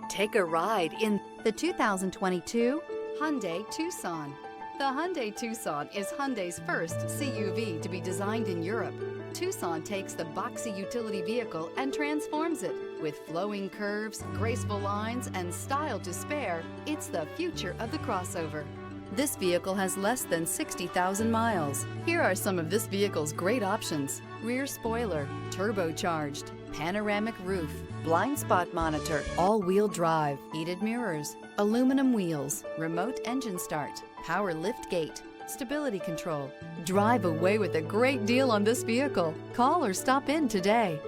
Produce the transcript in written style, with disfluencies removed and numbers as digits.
Take a ride in the 2022 Hyundai Tucson. The Hyundai Tucson is Hyundai's first CUV to be designed in Europe. Tucson takes the boxy utility vehicle and transforms it. With flowing curves, graceful lines, and style to spare, it's the future of the crossover. This vehicle has less than 60,000 miles. Here are some of this vehicle's great options: rear spoiler, turbocharged, panoramic roof, blind spot monitor, all-wheel drive, heated mirrors, aluminum wheels, remote engine start, power lift gate, stability control. Drive away with a great deal on this vehicle. Call or stop in today.